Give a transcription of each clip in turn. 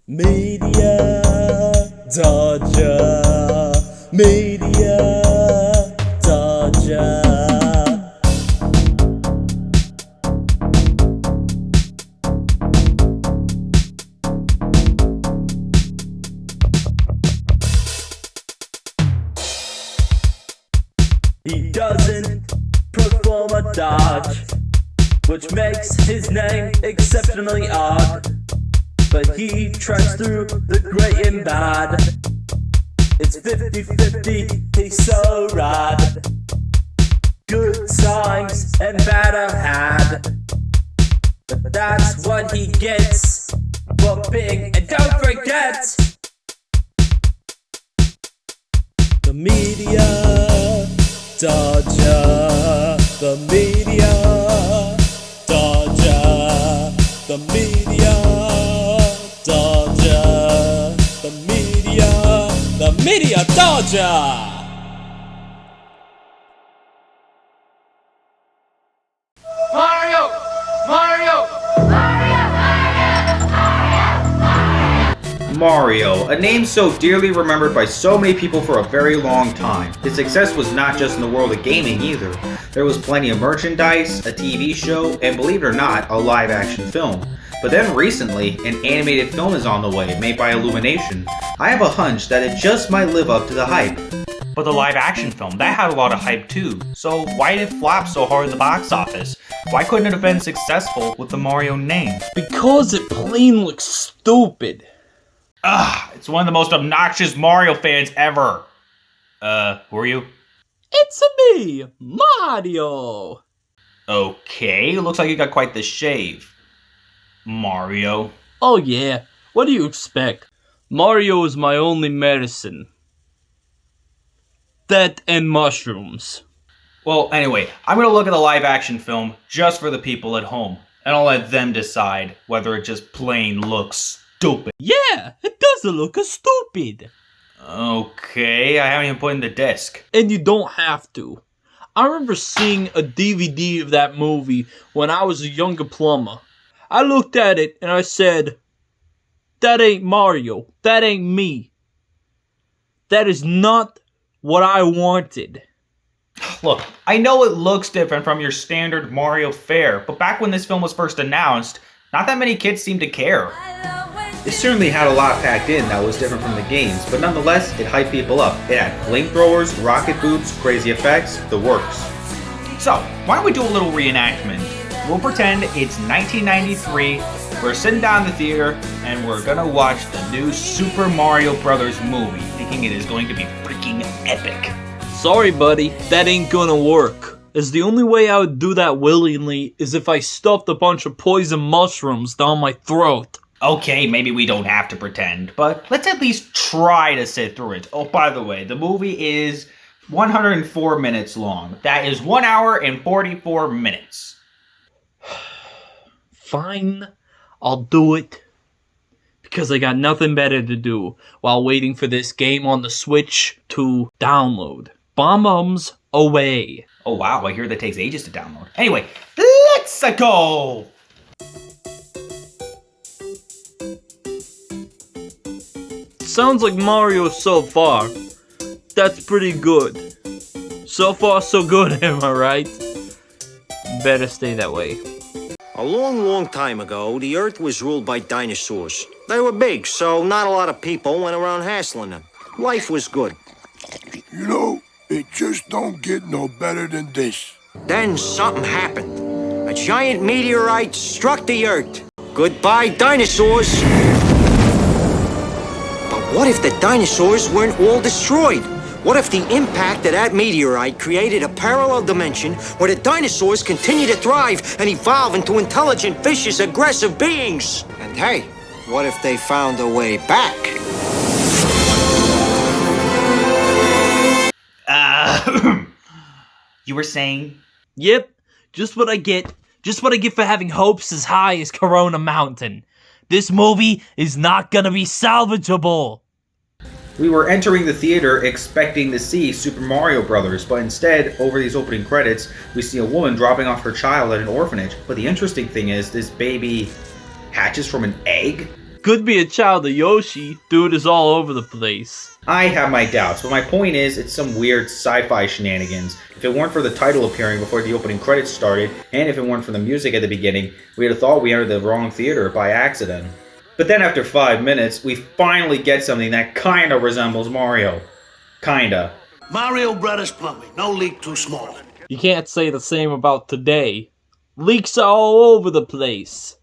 Media Dodger, Media Dodger. He doesn't perform a dodge, which makes his name exceptionally odd. But he treks through the great and bad. It's 50-50, he's so rad. Good times and bad are had. But that's what he gets for being, and don't forget, the Media Dodger. The Media Dodger. The Media Dodger. The Media Dodger. Mario! Mario! Mario, a name so dearly remembered by so many people for a very long time. His success was not just in the world of gaming either. There was plenty of merchandise, a TV show, and believe it or not, a live-action film. But then recently, an animated film is on the way, made by Illumination. I have a hunch that it just might live up to the hype. But the live-action film, that had a lot of hype too. So why did it flop so hard at the box office? Why couldn't it have been successful with the Mario name? Because it plain looks stupid. It's one of the most obnoxious Mario fans ever. Who are you? It's me, Mario. Okay, looks like you got quite the shave. Mario. Oh yeah, what do you expect? Mario is my only medicine. That and mushrooms. Well, anyway, I'm gonna look at the live-action film just for the people at home, and I'll let them decide whether it just plain looks stupid. Yeah, it doesn't look stupid. Okay, I haven't even put in the disc. And you don't have to. I remember seeing a DVD of that movie when I was a younger plumber. I looked at it and I said, that ain't Mario. That ain't me. That is not what I wanted. Look, I know it looks different from your standard Mario fare, but back when this film was first announced, not that many kids seemed to care. It certainly had a lot packed in that was different from the games, but nonetheless, it hyped people up. It had flamethrowers, rocket boots, crazy effects, the works. So, why don't we do a little reenactment? We'll pretend it's 1993, we're sitting down in the theater, and we're gonna watch the new Super Mario Bros. Movie, thinking it is going to be freaking epic. Sorry, buddy, that ain't gonna work. As the only way I would do that willingly is if I stuffed a bunch of poison mushrooms down my throat. Okay, maybe we don't have to pretend, but let's at least try to sit through it. Oh, by the way, the movie is 104 minutes long. That is 1 hour and 44 minutes. Fine, I'll do it. Because I got nothing better to do while waiting for this game on the Switch to download. Bombs away. Oh wow, I hear that takes ages to download. Anyway, let's go! Sounds like Mario so far. That's pretty good. So far so good, am I right? Better stay that way. A long, long time ago, the Earth was ruled by dinosaurs. They were big, so not a lot of people went around hassling them. Life was good. You know, it just don't get no better than this. Then something happened. A giant meteorite struck the Earth. Goodbye, dinosaurs. But what if the dinosaurs weren't all destroyed? What if the impact of that meteorite created a parallel dimension where the dinosaurs continue to thrive and evolve into intelligent, vicious, aggressive beings? And hey, what if they found a way back? You were saying? Yep, just what I get. Just what I get for having hopes as high as Corona Mountain. This movie is not gonna be salvageable. We were entering the theater expecting to see Super Mario Bros., but instead, over these opening credits, we see a woman dropping off her child at an orphanage. But the interesting thing is, this baby hatches from an egg? could be a child of Yoshi. Dude is all over the place. I have my doubts, but my point is, it's some weird sci-fi shenanigans. If it weren't for the title appearing before the opening credits started, and if it weren't for the music at the beginning, we'd have thought we entered the wrong theater by accident. But then after 5 minutes, we finally get something that kinda resembles Mario. Kinda. Mario Brothers Plumbing, no leak too small. You can't say the same about today. Leaks are all over the place.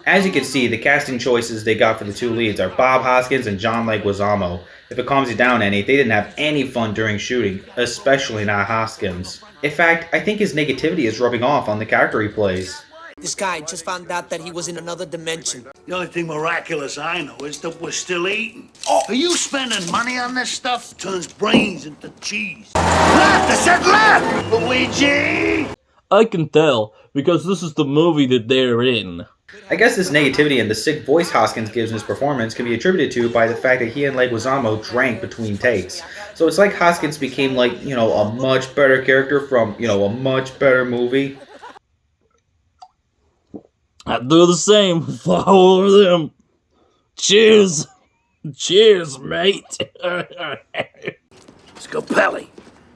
As you can see, the casting choices they got for the two leads are Bob Hoskins and John Leguizamo. If it calms you down any, they didn't have any fun during shooting, especially not Hoskins. In fact, I think his negativity is rubbing off on the character he plays. This guy just found out that he was in another dimension. The only thing miraculous I know is that we're still eating. Oh, are you spending money on this stuff? Turns brains into cheese. Left! I said left! Luigi! I can tell, because this is the movie that they're in. I guess this negativity and the sick voice Hoskins gives in his performance can be attributed to by the fact that he and Leguizamo drank between takes. So it's like Hoskins became like, a much better character from, a much better movie. I do the same with all of them. Cheers. Cheers, mate. Scapelli.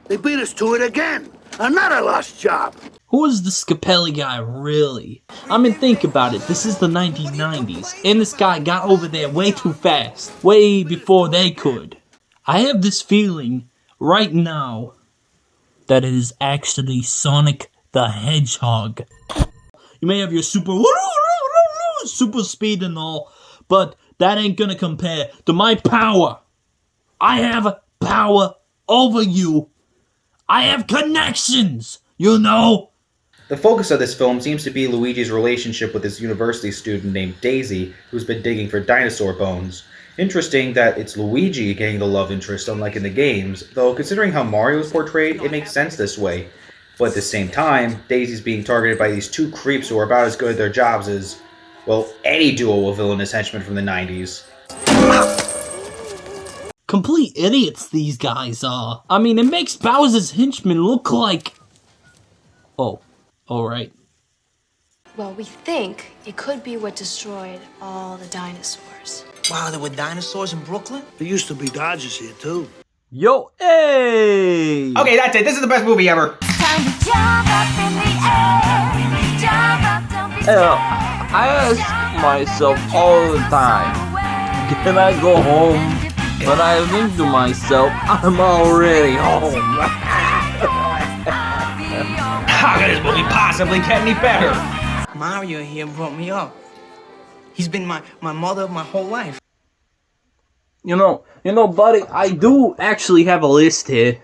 They beat us to it again. Another lost job. Who is the Scapelli guy, really? I mean, think about it. This is the 1990s, and this guy got over there way too fast. Way before they could. I have this feeling, right now, that it is actually Sonic the Hedgehog. You may have your super speed and all, but that ain't gonna compare to my power. I have power over you. I have connections, you know? The focus of this film seems to be Luigi's relationship with his university student named Daisy, who's been digging for dinosaur bones. Interesting that it's Luigi getting the love interest, unlike in the games, though considering how Mario is portrayed, it makes sense this way. But at the same time, Daisy's being targeted by these two creeps who are about as good at their jobs as, well, any duo of villainous henchmen from the 90s. Complete idiots these guys are. I mean, it makes Bowser's henchmen look like... Oh, alright. Well, we think it could be what destroyed all the dinosaurs. Wow, there were dinosaurs in Brooklyn? There used to be Dodgers here, too. Yo, hey! Okay, that's it. This is the best movie ever. I ask myself all the time, can I go home? But I think to myself, I'm already home. How could this movie possibly get any better? Mario here brought me up. He's been my mother my whole life. You know, buddy, I do actually have a list here.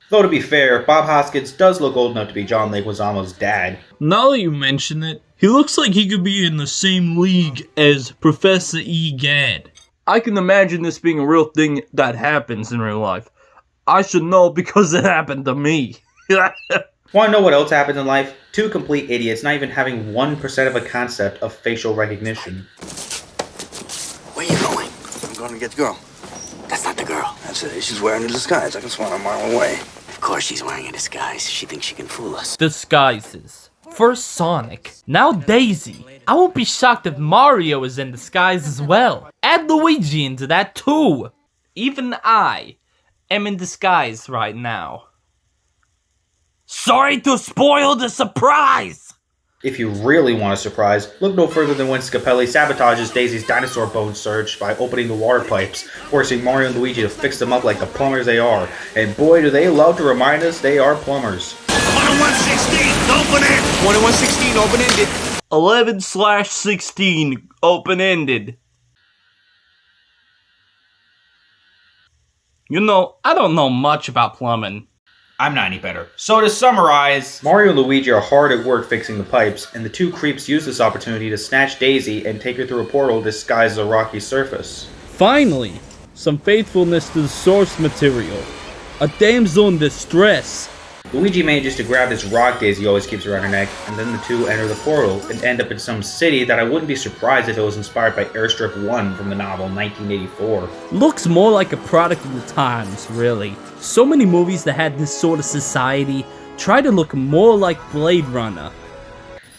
Though to be fair, Bob Hoskins does look old enough to be John Leguizamo's dad. Now that you mention it, he looks like he could be in the same league as Professor E. Gadd. I can imagine this being a real thing that happens in real life. I should know because it happened to me. Want to know what else happens in life? Two complete idiots not even having 1% of a concept of facial recognition. Where you going? I'm going to get the girl. That's not the girl. That's it. She's wearing a disguise. I can swan a mile away. Of course she's wearing a disguise. She thinks she can fool us. Disguises. First Sonic, now Daisy. I won't be shocked if Mario is in disguise as well. Add Luigi into that too. Even I am in disguise right now. Sorry to spoil the surprise! If you really want a surprise, look no further than when Scapelli sabotages Daisy's dinosaur bone search by opening the water pipes, forcing Mario and Luigi to fix them up like the plumbers they are. And boy, do they love to remind us they are plumbers. 1-1-16, open-ended! 1-1-16, open-ended. 11/16, open-ended. You know, I don't know much about plumbing. I'm not any better. So to summarize, Mario and Luigi are hard at work fixing the pipes, and the two creeps use this opportunity to snatch Daisy and take her through a portal disguised as a rocky surface. Finally, some faithfulness to the source material. A damsel in distress. Luigi manages to grab this rock Daisy always keeps around her neck, and then the two enter the portal and end up in some city that I wouldn't be surprised if it was inspired by Airstrip 1 from the novel 1984. Looks more like a product of the times, really. So many movies that had this sort of society try to look more like Blade Runner.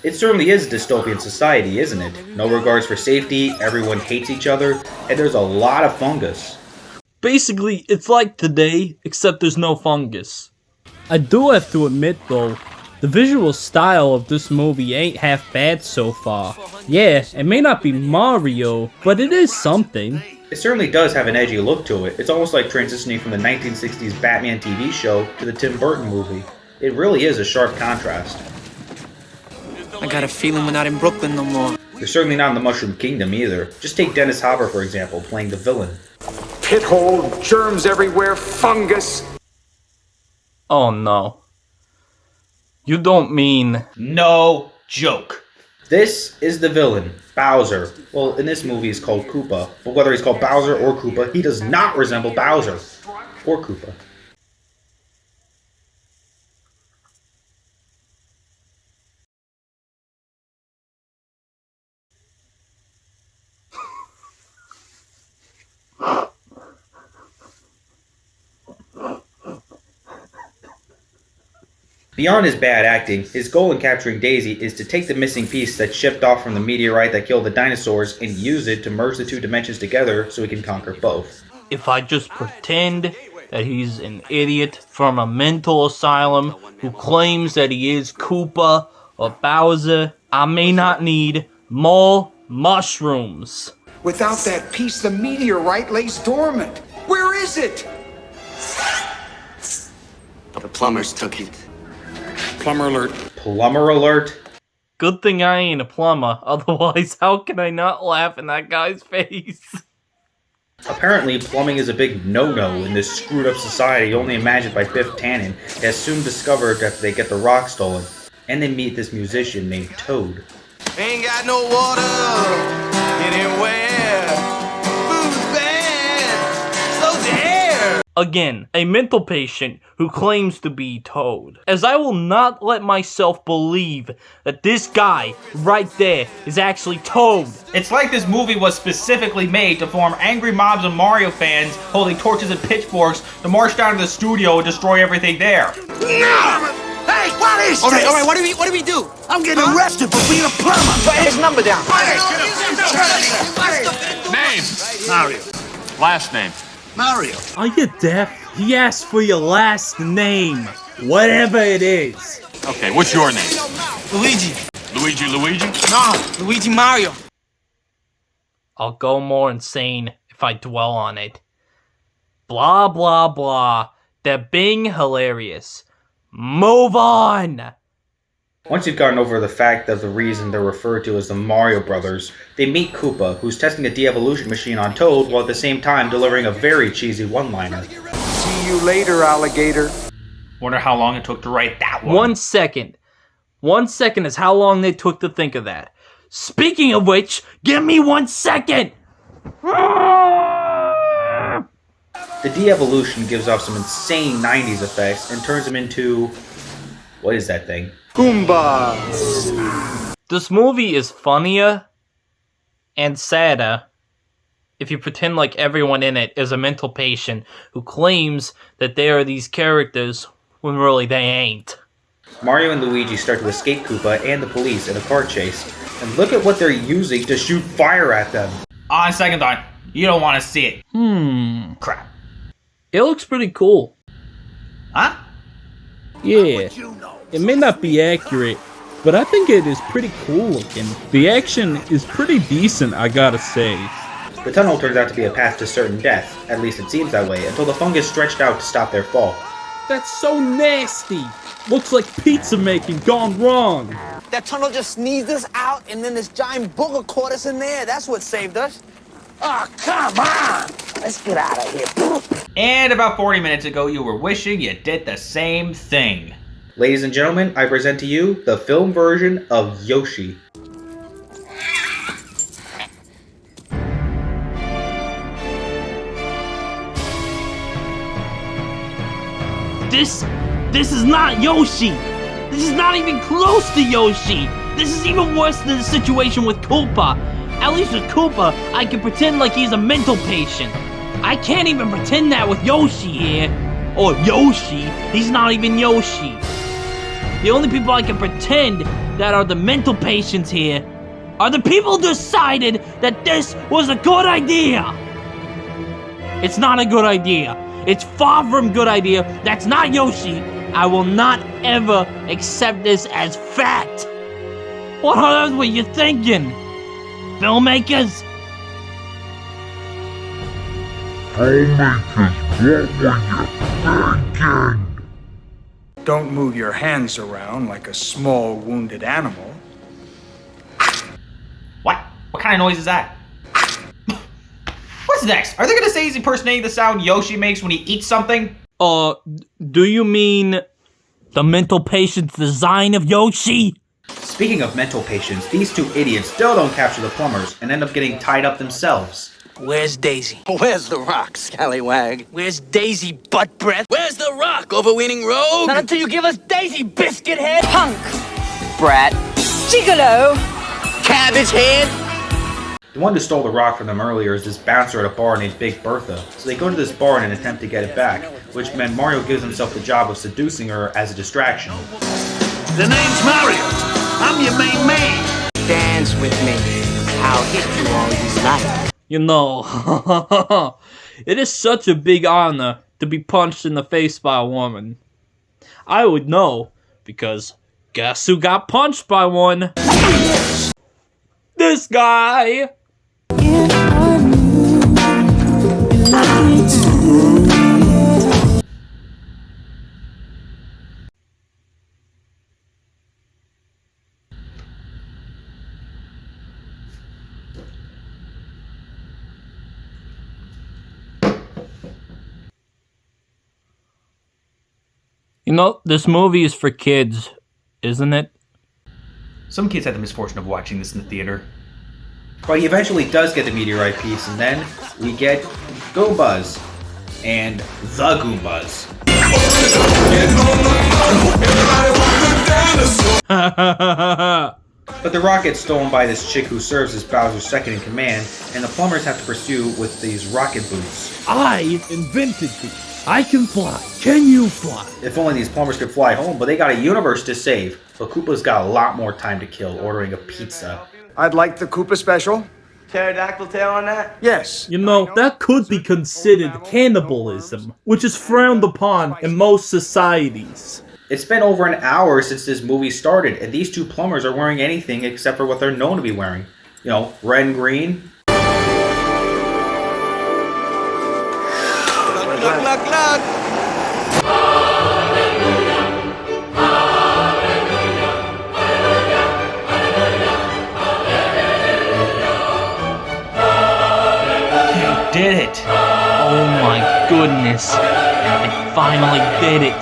It certainly is a dystopian society, isn't it? No regards for safety, everyone hates each other, and there's a lot of fungus. Basically, it's like today, except there's no fungus. I do have to admit though, the visual style of this movie ain't half bad so far. Yeah, it may not be Mario, but it is something. It certainly does have an edgy look to it. It's almost like transitioning from the 1960s Batman TV show to the Tim Burton movie. It really is a sharp contrast. I got a feeling we're not in Brooklyn no more. They're certainly not in the Mushroom Kingdom either. Just take Dennis Hopper, for example, playing the villain. Pit hole, germs everywhere, fungus. Oh no. You don't mean... No joke. This is the villain, Bowser. Well, in this movie he's called Koopa, but whether he's called Bowser or Koopa, he does not resemble Bowser or Koopa. Beyond his bad acting, his goal in capturing Daisy is to take the missing piece that's shipped off from the meteorite that killed the dinosaurs and use it to merge the two dimensions together so he can conquer both. If I just pretend that he's an idiot from a mental asylum who claims that he is Koopa or Bowser, I may not need more mushrooms. Without that piece, the meteorite lays dormant. Where is it? The plumbers took it. Plumber alert. Plumber alert? Good thing I ain't a plumber, otherwise how can I not laugh in that guy's face? Apparently, plumbing is a big no-no in this screwed-up society only imagined by Biff Tannen, as soon discovered after they get the rock stolen. And they meet this musician named Toad. Ain't got no water anywhere. Food's bad. So's the air. Again, a mental patient who claims to be Toad. As I will not let myself believe that this guy right there is actually Toad. It's like this movie was specifically made to form angry mobs of Mario fans holding torches and pitchforks to march down to the studio and destroy everything there. No! Hey, what is this? All right, what do we do? I'm getting arrested for being a plumber. Write his number down. Name. Mario. Last name. Mario. Are you deaf? He asked for your last name. Whatever it is. Okay, what's your name? Luigi. Luigi? No, Luigi Mario. I'll go more insane if I dwell on it. Blah, blah, blah. They're being hilarious. Move on! Once you've gotten over the fact of the reason they're referred to as the Mario Brothers, they meet Koopa, who's testing a de-evolution machine on Toad while at the same time delivering a very cheesy one-liner. See you later, alligator. Wonder how long it took to write that one. 1 second. 1 second is how long they took to think of that. Speaking of which, give me 1 second! The de-evolution gives off some insane 90s effects and turns him into... what is that thing? Goombas. This movie is funnier and sadder if you pretend like everyone in it is a mental patient who claims that they are these characters when really they ain't. Mario and Luigi start to escape Koopa and the police in a car chase, and look at what they're using to shoot fire at them. On second thought, you don't want to see it. Crap. It looks pretty cool. Huh? Yeah. It may not be accurate, but I think it is pretty cool looking. The action is pretty decent, I gotta say. The tunnel turns out to be a path to certain death, at least it seems that way, until the fungus stretched out to stop their fall. That's so nasty! Looks like pizza making gone wrong! That tunnel just sneezed us out, and then this giant booger caught us in there. That's what saved us. Oh, come on! Let's get out of here. And about 40 minutes ago, you were wishing you did the same thing. Ladies and gentlemen, I present to you the film version of Yoshi. This is not Yoshi! This is not even close to Yoshi! This is even worse than the situation with Koopa. At least with Koopa, I can pretend like he's a mental patient. I can't even pretend that with Yoshi here. Or Yoshi. He's not even Yoshi. The only people I can pretend that are the mental patients here are the people who decided that this was a good idea. It's not a good idea. It's far from good idea. That's not Yoshi. I will not ever accept this as fact. What on earth were you thinking, filmmakers? Don't move your hands around like a small wounded animal. What? What kind of noise is that? What's next? Are they gonna say he's impersonating the sound Yoshi makes when he eats something? Do you mean the mental patient's design of Yoshi? Speaking of mental patients, these two idiots still don't capture the plumbers and end up getting tied up themselves. Where's Daisy? Where's the rock, scallywag? Where's Daisy, butt breath? Where's the rock, overweening rogue? Not until you give us Daisy, biscuit head! Punk! Brat. Gigolo! Cabbage head! The one who stole the rock from them earlier is this bouncer at a bar named Big Bertha, so they go to this bar in an attempt to get it back, which meant Mario gives himself the job of seducing her as a distraction. The name's Mario. I'm your main man. Dance with me. I'll hit you all you like. You know, it is such a big honor to be punched in the face by a woman. I would know, because guess who got punched by one? This guy! You know, this movie is for kids, isn't it? Some kids had the misfortune of watching this in the theater. But he eventually does get the meteorite piece, and then we get Goombas and the Goombas. But the rock gets stolen by this chick who serves as Bowser's second in command, and the plumbers have to pursue with these rocket boots. I invented these. I can fly. Can you fly? If only these plumbers could fly home, but they got a universe to save. But Koopa's got a lot more time to kill, ordering a pizza. I'd like the Koopa special. Pterodactyl tail on that? Yes. You know, that could be considered cannibalism, which is frowned upon in most societies. It's been over an hour since this movie started, and these two plumbers are wearing anything except for what they're known to be wearing. You know, red and green. Look, look, look! They did it! Oh my goodness! They finally did it!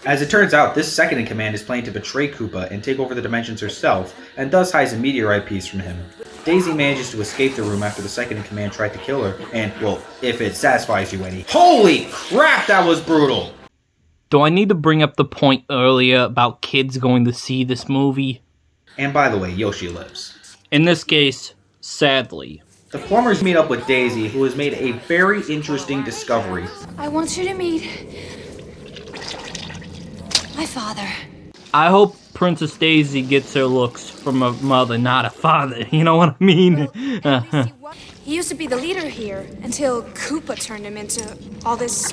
As it turns out, this second in command is planning to betray Koopa and take over the dimensions herself, and thus hides a meteorite piece from him. Daisy manages to escape the room after the second in command tried to kill her, and, well, if it satisfies you any. Holy crap, that was brutal! Do I need to bring up the point earlier about kids going to see this movie? And by the way, Yoshi lives. In this case, sadly. The plumbers meet up with Daisy, who has made a very interesting discovery. I want you to meet my father. I hope Princess Daisy gets her looks from a mother, not a father. You know what I mean? He used to be the leader here until Koopa turned him into all this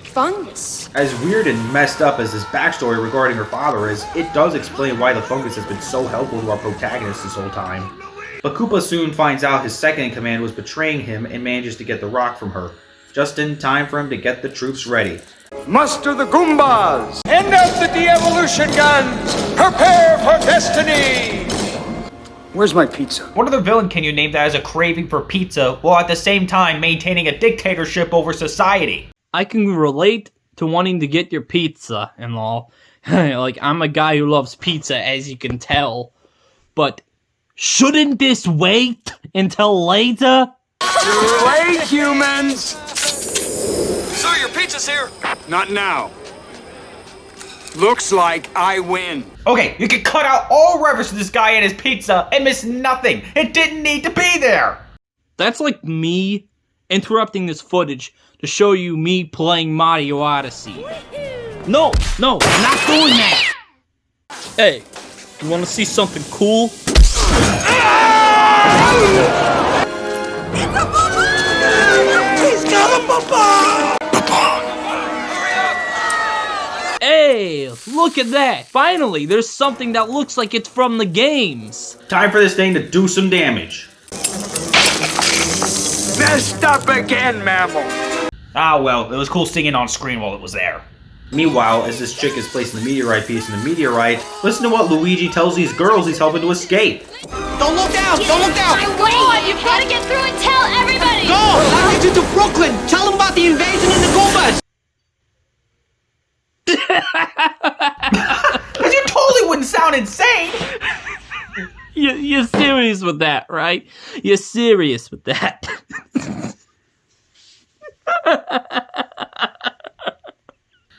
fungus. As weird and messed up as this backstory regarding her father is, it does explain why the fungus has been so helpful to our protagonist this whole time. But Koopa soon finds out his second in command was betraying him and manages to get the rock from her, just in time for him to get the troops ready. Muster the Goombas! End up the de-evolution guns! Prepare for destiny! Where's my pizza? What other villain can you name that has a craving for pizza while at the same time maintaining a dictatorship over society? I can relate to wanting to get your pizza and all. Like, I'm a guy who loves pizza, as you can tell. But shouldn't this wait until later? Too late, humans! Sir, your pizza's here! Not now. Looks like I win. Okay, you can cut out all reference to this guy and his pizza and miss nothing. It didn't need to be there. That's like me interrupting this footage to show you me playing Mario Odyssey. No, no, I'm not doing that. Hey, you want to see something cool? He's got a papa! Hey, look at that. Finally, there's something that looks like it's from the games. Time for this thing to do some damage. Messed up again, mammal. Ah, well, it was cool seeing it on screen while it was there. Meanwhile, as this chick is placing the meteorite piece in the meteorite, listen to what Luigi tells these girls he's helping to escape. Don't look down! Don't look down! Come on, you've got to get through and tell everybody! Go! I'll get you to Brooklyn! Tell them about the invasion in the Goombas! Because you totally wouldn't sound insane! You're serious with that, right? You're serious with that.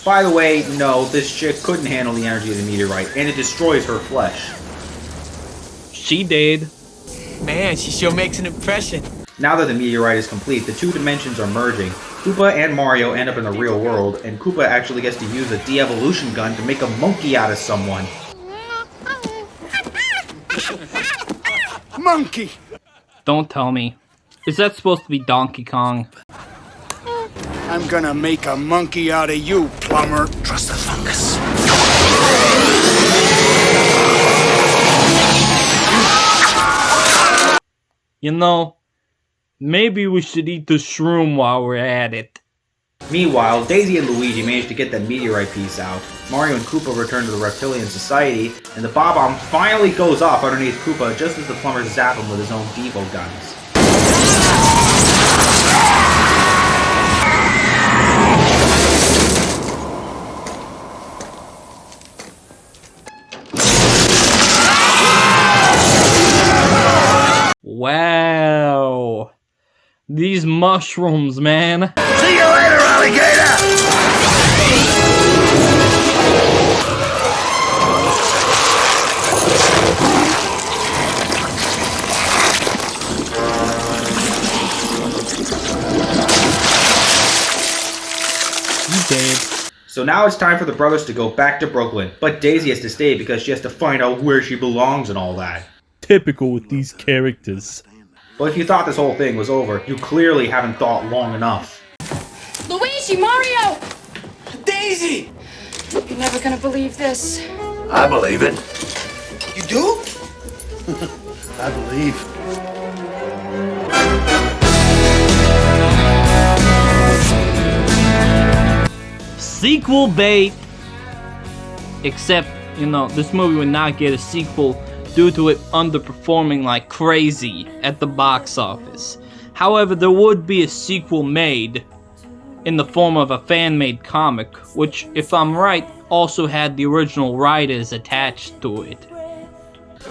By the way, no, this chick couldn't handle the energy of the meteorite, and it destroys her flesh. She did. Man, she sure makes an impression. Now that the meteorite is complete, the two dimensions are merging. Koopa and Mario end up in the real world, and Koopa actually gets to use a de-evolution gun to make a monkey out of someone. Monkey! Don't tell me. Is that supposed to be Donkey Kong? I'm gonna make a monkey out of you, plumber. Trust the fungus. You know, maybe we should eat the shroom while we're at it. Meanwhile, Daisy and Luigi manage to get that meteorite piece out. Mario and Koopa return to the Reptilian Society, and the Bob-omb finally goes off underneath Koopa just as the plumber zaps him with his own Devo guns. Wow. These mushrooms, man. See you later, alligator! You dead. So now it's time for the brothers to go back to Brooklyn, but Daisy has to stay because she has to find out where she belongs and all that. Typical with these characters. But if you thought this whole thing was over, you clearly haven't thought long enough. Luigi, Mario! Daisy! You're never gonna believe this. I believe it. You do? I believe. Sequel bait! Except, you know, this movie would not get a sequel due to it underperforming like crazy at the box office. However, there would be a sequel made in the form of a fan-made comic, which, if I'm right, also had the original writers attached to it.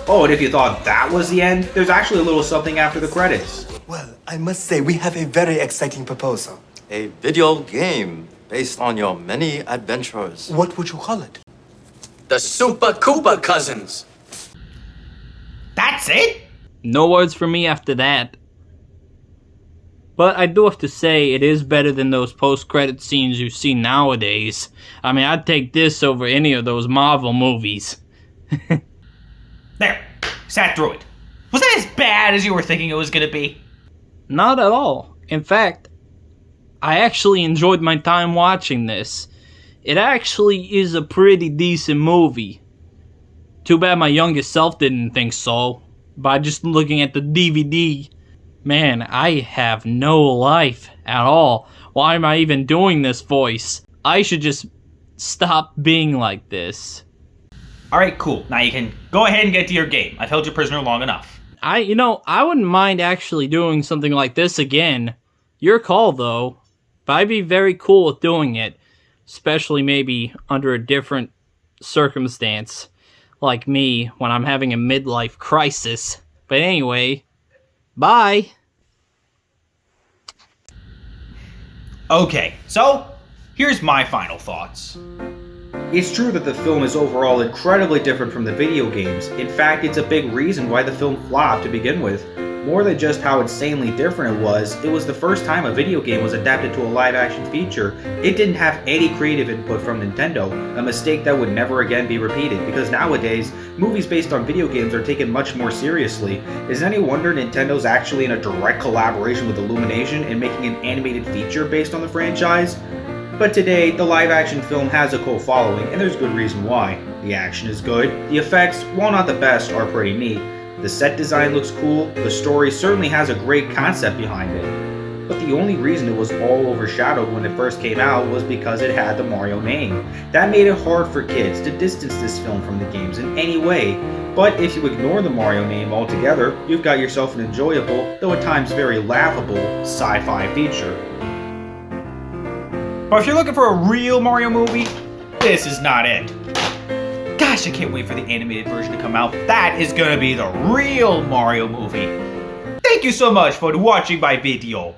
Oh, and if you thought that was the end, there's actually a little something after the credits. Well, I must say we have a very exciting proposal. A video game based on your many adventures. What would you call it? The Super Koopa Cousins! That's it? No words from me after that. But I do have to say, it is better than those post-credit scenes you see nowadays. I mean, I'd take this over any of those Marvel movies. There. Sat through it. Was that as bad as you were thinking it was gonna be? Not at all. In fact, I actually enjoyed my time watching this. It actually is a pretty decent movie. Too bad my youngest self didn't think so. By just looking at the DVD, man, I have no life at all. Why am I even doing this voice? I should just stop being like this. Alright, cool. Now you can go ahead and get to your game. I've held you prisoner long enough. I wouldn't mind actually doing something like this again. Your call, though. But I'd be very cool with doing it. Especially maybe under a different circumstance. Like me, when I'm having a midlife crisis. But anyway, bye! Okay, so, here's my final thoughts. It's true that the film is overall incredibly different from the video games. In fact, it's a big reason why the film flopped to begin with. More than just how insanely different it was the first time a video game was adapted to a live-action feature. It didn't have any creative input from Nintendo, a mistake that would never again be repeated, because nowadays, movies based on video games are taken much more seriously. Is it any wonder Nintendo's actually in a direct collaboration with Illumination and making an animated feature based on the franchise? But today, the live-action film has a cult following, and there's good reason why. The action is good, the effects, while not the best, are pretty neat. The set design looks cool, the story certainly has a great concept behind it. But the only reason it was all overshadowed when it first came out was because it had the Mario name. That made it hard for kids to distance this film from the games in any way. But if you ignore the Mario name altogether, you've got yourself an enjoyable, though at times very laughable, sci-fi feature. But if you're looking for a real Mario movie, this is not it. Gosh, I can't wait for the animated version to come out. That is gonna be the real Mario movie. Thank you so much for watching my video.